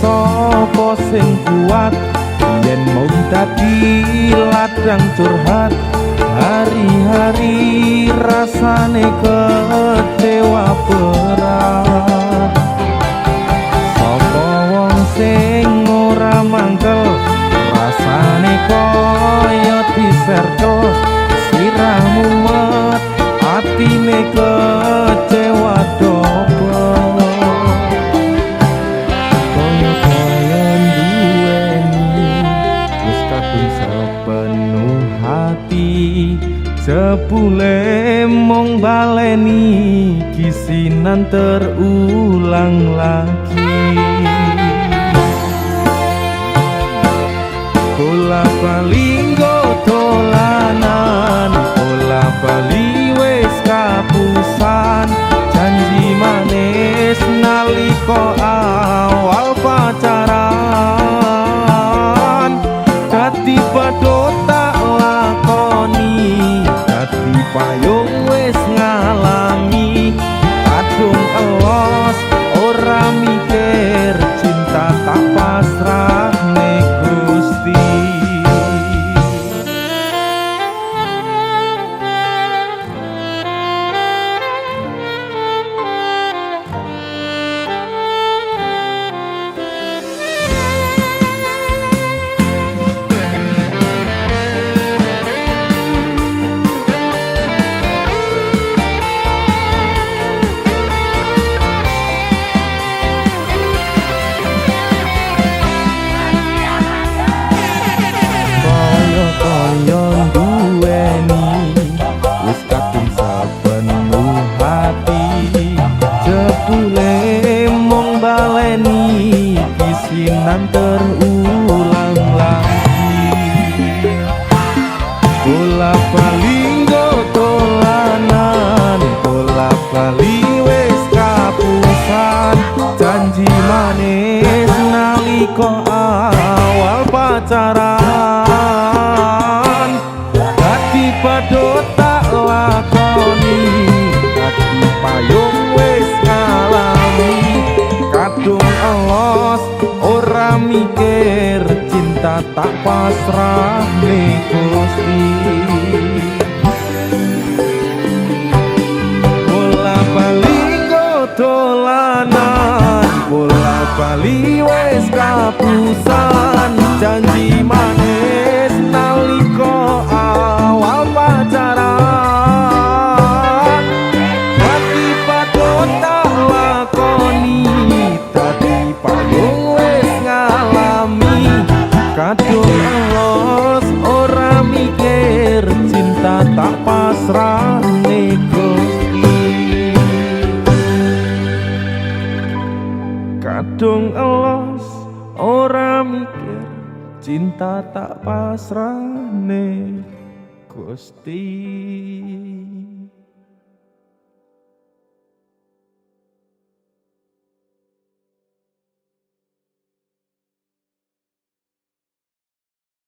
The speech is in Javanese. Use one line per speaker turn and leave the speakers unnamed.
Sapa sing kuat yen mung dadi ladang curhat hari-hari rasane kecewa berat. Sapa wong sing ora mangkel rasane kaya diserkel siramu met atine kecewa dobel. Sepenuh hati sepule mong baleni kisinan terulang lagi. Bola bali dolanan, bola bali wis kapusan, janji manis nalika awal pacaran. Dadi padha tak lakoni, dadi payung wis ngalami, kadung elos ora mikir cinta tak pasrah nek Gusti. Kisinan terulang lagi. Bola bali dolanan, bola bali wis kapusan, janji manis nalika awal pacaran. Dadi padha tak lakoni, dadi payung wis ngalami, kadung elos ora mikir cinta tak pasrah nek Gusti. Bola bali dolanan, bola bali wis kapusan, janji manis nalika awal pacaran. Dadi padha tak lakoni, dadi payung kadung elos ora mikir cinta tak pasrah nek Gusti. Kadung elos ora mikir cinta tak pasrah nek Gusti.